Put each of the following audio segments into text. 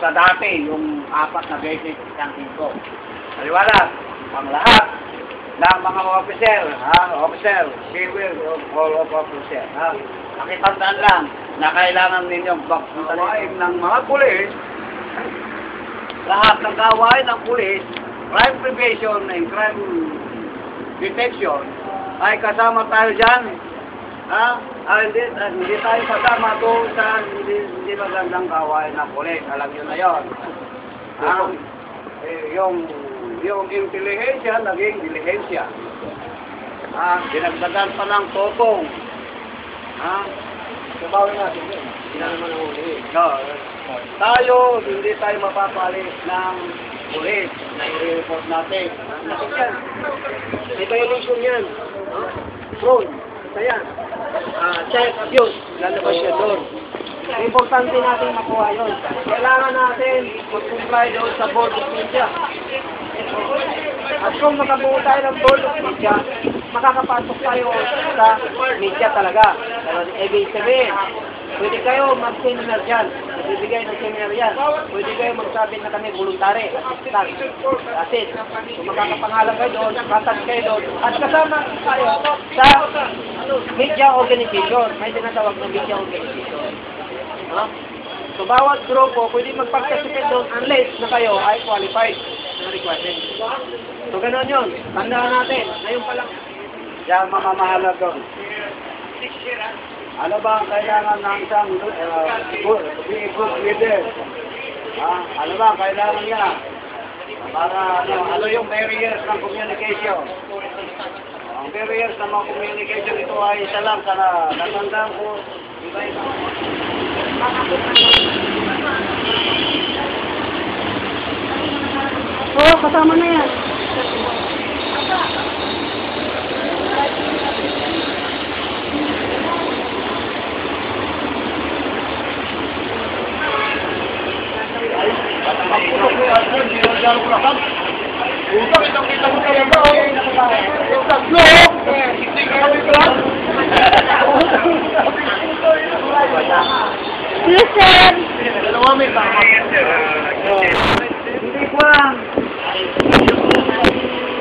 sa dati, yung 4 na beses isang 5. Maliwanag, ang lahat ng mga officer, civil, all of officer, nakitandaan lang na kailangan ninyong pagkawain ng mga pulis, lahat ng gawain ng pulis, crime prevention and crime detection, ay kasama tayo dyan. Hindi tayo kasama doon sa hindi magandang gawain ng pulis. Alam nyo na yun. Yung intelihensya, naging dilihensya. Dinagdagan pa ng totong. Sabawin natin yun. Hindi naman ang uli. Tayo, hindi tayo mapapalit ng pulis na i-report natin. May violation yan. Fraud. Ito yan. Child abuse. Lalabas siya doon. Importante natin makuha yun. Kailangan natin mag-comply doon sa board of media. At kung makabuo tayo ng board of media, makakapasok tayo sa media talaga. Pero ibig sabihin, pwede kayo mag-seminar dyan. Bibigay ng seminar yan. Pwede kayo magsabit na kami voluntary. Kasi kung makakapangalan kayo doon, katag kayo doon, at kasama tayo sa media organization. May tinatawag na media organization. So bawat grupo, pwede mag-participate doon unless na kayo ay qualified na requirement. So gano'n yun. Tandaan natin. Ngayon pa lang. Diyan mamamahala doon. Ano ba ang kailangan ng isang good leader? Ano ba ang kailangan niya? Para ano yung barriers ng communication? Ang barriers ng mga communication ito ay isa lang sana natandaan ko. Oo, kasama na yan. Kita mo talaga, yung tatlo, hindi ka kami lang. Listen! Dalawa may tama. Hindi ko lang.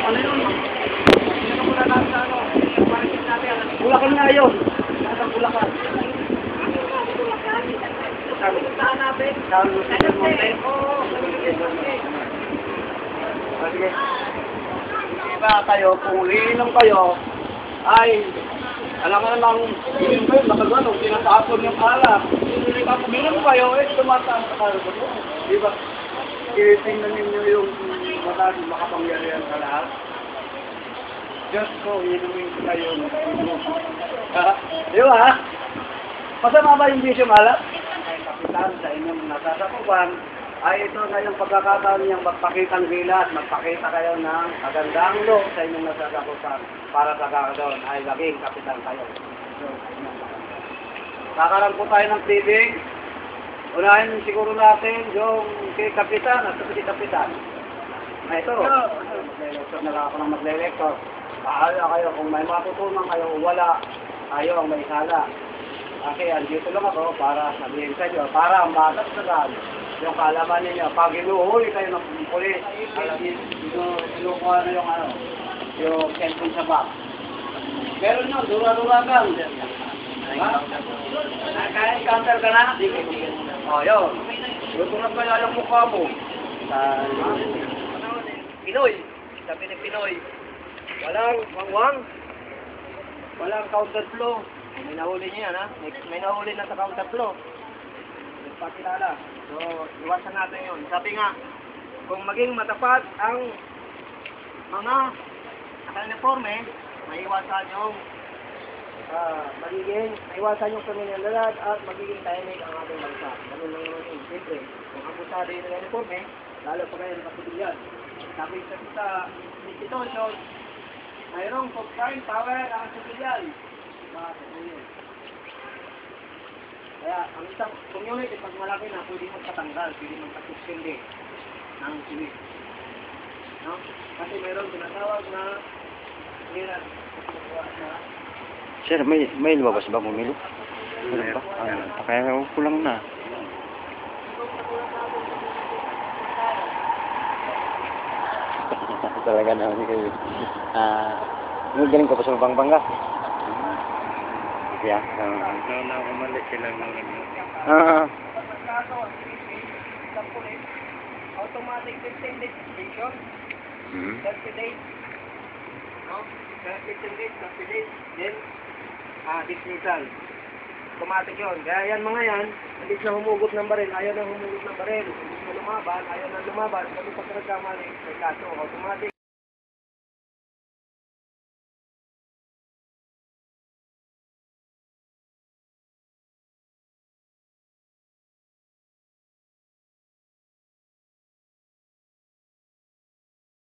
Ano yun? Bulacan nga yun. Nasang Bulacan. Saan natin? Saan natin? Sige. Diba kayo, kung iinom kayo, ay, alam nga namang, iinom kayo, nakagano, tinatapon yung alak. Tapos uminom kayo, tumataas sa kayo. Diba? Tingnan ninyo yung mataas, makapangyarihan sa lahat. Diyos ko, iinumin kayo. Diba? Masama ba yung bisyo alak? Ay, kapitan, sa inyong nasasakupan, ay ito na yung pagkakataon niyang magpakitang gilas, magpakita kayo ng magandang loob sa inyong nasasakupan para sa kakadon ay maging kapitan kayo. Kakaroon po tayo ng TV. Unahin siguro natin yung kay kapitan at si kapitan. Na ito, magle-lecture na lang ako ng magle-lecture. Pahala kayo kung may matutunan kayo o wala, tayo ang may sala. Kasi andito lang ako para sabihin sa inyo, para matatsagaan yung kaalaman ninyo. Pag inuhuli kayo ng pulis, inukuha na yung cellphone sa back. Pero nyo, dura-duragan. Naka-encounter ka na? O, yun. Dura-durag pa yung mukha mo. Pinoy. Sabi ni Pinoy. Walang wangwang. Walang counterflow. May nahuli niya yan, ha? May nahuli na sa counterflow. Pakilala. So, iwasan natin yun. Sabi nga, kung maging matapat ang mga naka-uniforme, maiwasan yung maiwasan yung kriminalidad at magiging tahimik ang ating bansa. Ganun lang naman yun. Siyempre, kung abusado yung uniforme, lalo pa kayo nakasibilyan. Sabi sa institution, mayroong soft-time power ang sibilyan. Kaya, ang isang community, pag malaki na, pwede magpatanggal, pwede magpatuskindi ng sibil. No? Kasi mayroong tinatawag na Sir, may lumabas ba kung milo? Meron ba? Kaya kulang na. Talaga naman kayo. Galing ka pa sa Pampanga. Yeah. Noon ako umalis sila Automatic 15 days suspension. 30 days. No? 15 days, 30 days. Then, dismissal. Automatic yun. Kaya yan mga yan, hindi na humugot ng baril, ayaw na humugot ng baril. Hindi na lumaban, ayaw na lumaban. Kami pag nagkamali, may kaso, automatic.